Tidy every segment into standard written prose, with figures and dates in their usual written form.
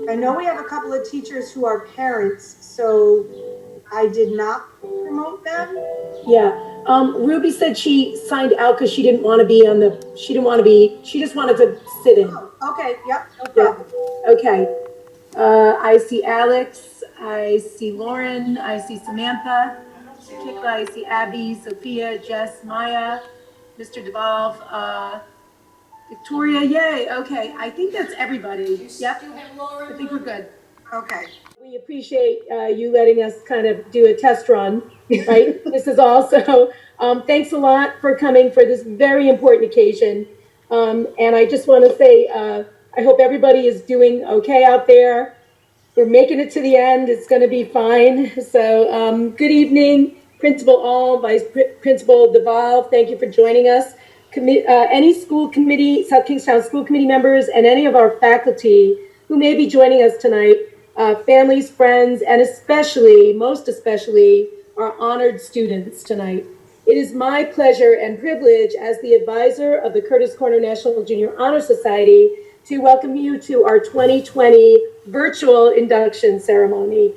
I know we have a couple of teachers who are parents, so I did not promote them. Yeah. Ruby said she signed out because she didn't want to be on the, she didn't want to be, she just wanted to sit in. Oh, okay, yep, no Yeah. problem. Okay. I see Alex, I see Lauren, I see Samantha, Kikla, I see Abby, Sophia, Jess, Maya, Mr. Devolve, Victoria, yay, okay. I think that's everybody. Yep, I think we're good. Okay. We appreciate you letting us kind of do a test run, right? This is also, thanks a lot for coming for this very important occasion. And I just want to say, I hope everybody is doing okay out there. We're making it to the end. It's going to be fine. So, good evening, Principal All, Principal Deval. Thank you for joining us. Any school committee, South Kingstown School Committee members, and any of our faculty who may be joining us tonight, families, friends, and especially, most especially, our honored students tonight. It is my pleasure and privilege as the advisor of the Curtis Corner National Junior Honor Society to welcome you to our 2020 virtual induction ceremony.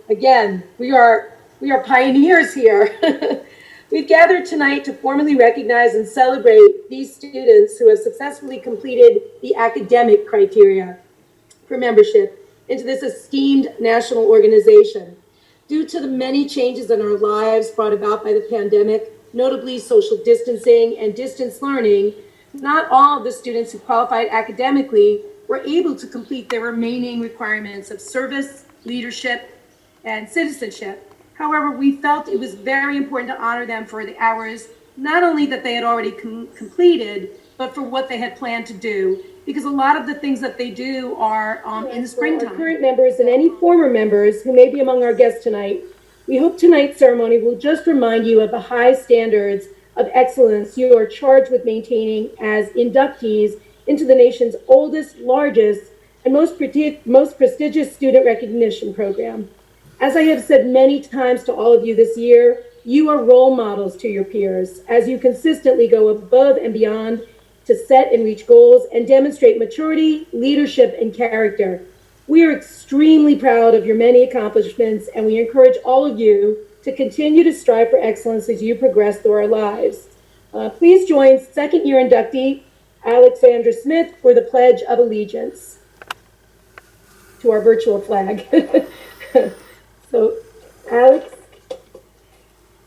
Again, we are pioneers here. We've gathered tonight to formally recognize and celebrate these students who have successfully completed the academic criteria for membership into this esteemed national organization. Due to the many changes in our lives brought about by the pandemic, notably social distancing and distance learning, not all of the students who qualified academically were able to complete their remaining requirements of service, leadership, and citizenship. However, we felt it was very important to honor them for the hours, not only that they had already completed, but for what they had planned to do, because a lot of the things that they do are in the springtime. Our current members and any former members who may be among our guests tonight, we hope tonight's ceremony will just remind you of the high standards of excellence you are charged with maintaining as inductees into the nation's oldest, largest, and most prestigious student recognition program. As I have said many times to all of you this year, you are role models to your peers as you consistently go above and beyond to set and reach goals and demonstrate maturity, leadership, and character. We are extremely proud of your many accomplishments, and we encourage all of you to continue to strive for excellence as you progress through our lives. Please join second-year inductee Alexandra Smith for the Pledge of Allegiance to our virtual flag. So, Alex?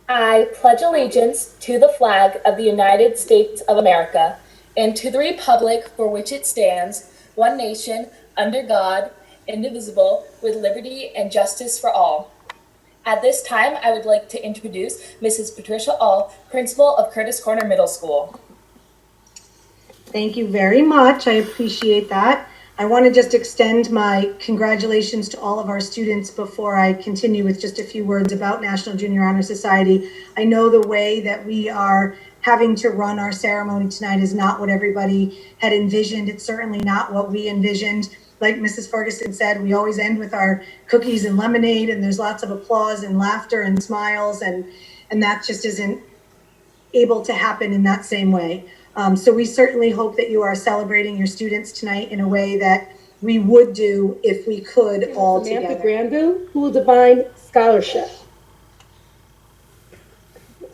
I pledge allegiance to the flag of the United States of America and to the republic for which it stands, one nation, under God, indivisible, with liberty and justice for all. At this time, I would like to introduce Mrs. Patricia All, principal of Curtis Corner Middle School. Thank you very much. I appreciate that. I want to just extend my congratulations to all of our students before I continue with just a few words about National Junior Honor Society. I know the way that we are having to run our ceremony tonight is not what everybody had envisioned. It's certainly not what we envisioned. Like Mrs. Ferguson said, we always end with our cookies and lemonade, and there's lots of applause and laughter and smiles, and that just isn't able to happen in that same way. So we certainly hope that you are celebrating your students tonight in a way that we would do if we could all Samantha together. Granville, who will define scholarship.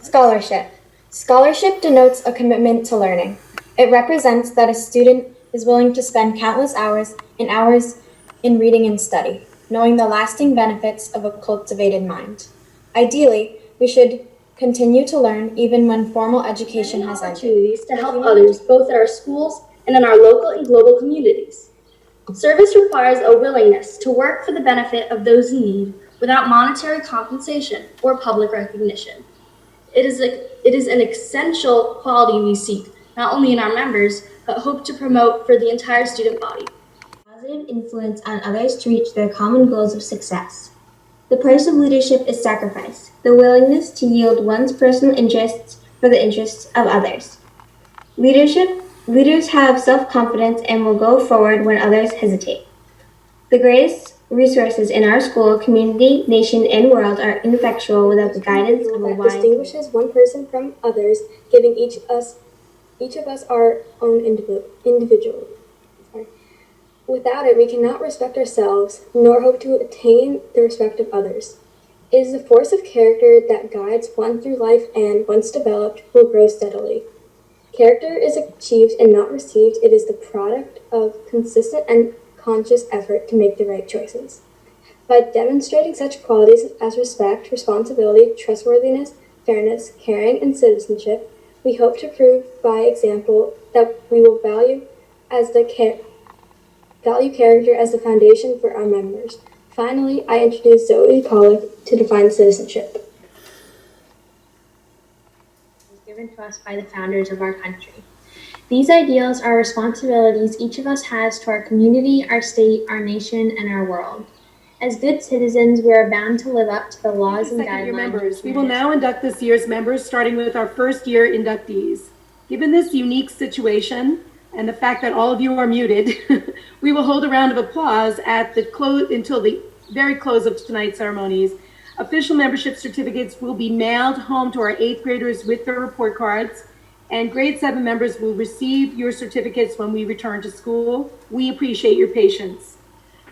Scholarship. Scholarship denotes a commitment to learning. It represents that a student is willing to spend countless hours in reading and study, knowing the lasting benefits of a cultivated mind. Ideally, we should continue to learn even when formal education has ended. Opportunities to help others both at our schools and in our local and global communities. Service requires a willingness to work for the benefit of those in need without monetary compensation or public recognition. It is an essential quality we seek, not only in our members, but hope to promote for the entire student body. Positive influence on others to reach their common goals of success. The price of leadership is sacrifice, the willingness to yield one's personal interests for the interests of others. Leaders have self-confidence and will go forward when others hesitate. The greatest resources in our school, community, nation, and world are ineffectual without the guidance of a wise. Distinguishes one person from others, giving each of us our own individual. Without it, we cannot respect ourselves, nor hope to attain the respect of others. It is the force of character that guides one through life and, once developed, will grow steadily. Character is achieved and not received. It is the product of consistent and conscious effort to make the right choices. By demonstrating such qualities as respect, responsibility, trustworthiness, fairness, caring, and citizenship, we hope to prove by example that we will value character as the foundation for our members. Finally, I introduce Zoe Pollock to define citizenship. Given to us by the founders of our country. These ideals are responsibilities each of us has to our community, our state, our nation, and our world. As good citizens, we are bound to live up to the laws and Second-year guidelines. members. We will now induct this year's members, starting with our first-year inductees. Given this unique situation and the fact that all of you are muted, we will hold a round of applause at the until the very close of tonight's ceremonies. Official membership certificates will be mailed home to our 8th graders with their report cards, and grade 7 members will receive your certificates when we return to school. We appreciate your patience.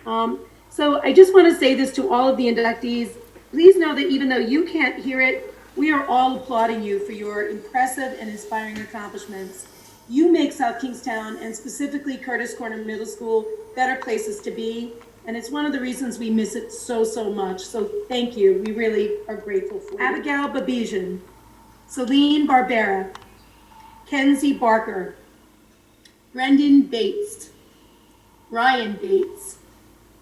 So I just want to say this to all of the inductees. Please know that even though you can't hear it, we are all applauding you for your impressive and inspiring accomplishments. You make South Kingstown, and specifically Curtis Corner Middle School, better places to be. And it's one of the reasons we miss it so much. So thank you. We really are grateful for you. Abigail Babijan, Celine Barbera, Kenzie Barker, Brendan Bates, Ryan Bates,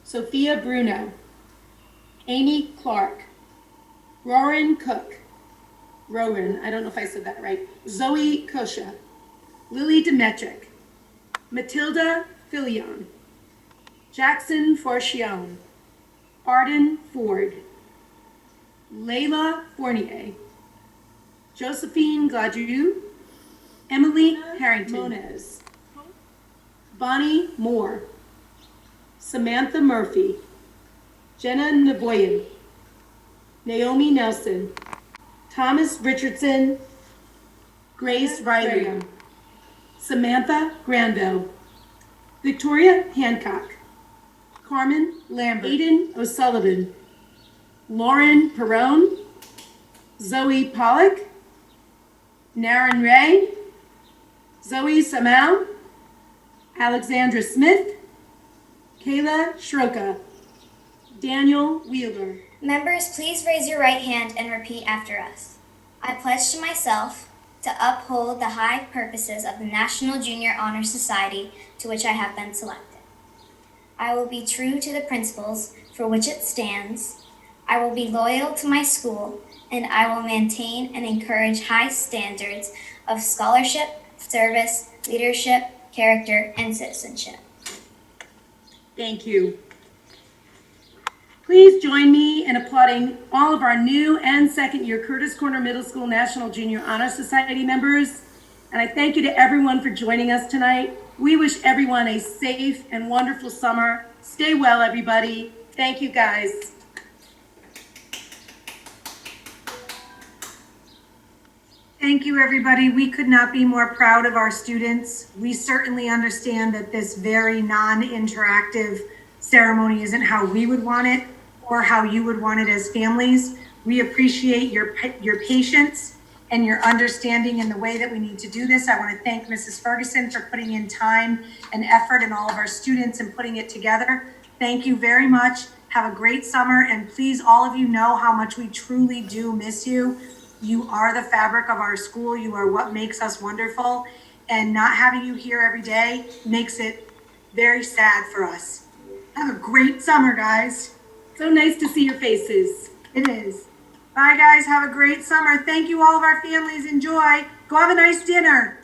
Sophia Bruno, Amy Clark, Rowan Cook, I don't know if I said that right, Zoe Kosha, Lily Demetric, Matilda Filion, Jackson Forchione, Arden Ford, Layla Fournier, Josephine Gladue, Emily Harrington Moniz, Bonnie Moore, Samantha Murphy, Jenna Navoyan, Naomi Nelson, Thomas Richardson, Grace Riley, Samantha Granville, Victoria Hancock, Carmen Lambert, Aiden O'Sullivan, Lauren Perrone, Zoe Pollock, Naren Ray, Zoe Samau, Alexandra Smith, Kayla Shroka, Daniel Wheeler. Members, please raise your right hand and repeat after us. I pledge to myself to uphold the high purposes of the National Junior Honor Society to which I have been selected. I will be true to the principles for which it stands. I will be loyal to my school, and I will maintain and encourage high standards of scholarship, service, leadership, character, and citizenship. Thank you. Please join me in applauding all of our new and second-year Curtis Corner Middle School National Junior Honor Society members. And I thank you to everyone for joining us tonight. We wish everyone a safe and wonderful summer. Stay well, everybody. Thank you, guys. Thank you, everybody. We could not be more proud of our students. We certainly understand that this very non-interactive ceremony isn't how we would want it or how you would want it as families. We appreciate your patience and your understanding in the way that we need to do this. I want to thank Mrs. Ferguson for putting in time and effort and all of our students and putting it together. Thank you very much. Have a great summer, and please, all of you know how much we truly do miss you. You are the fabric of our school. You are what makes us wonderful, and not having you here every day makes it very sad for us. Have a great summer, guys. So nice to see your faces. It is. Bye, guys. Have a great summer. Thank you, all of our families. Enjoy. Go have a nice dinner.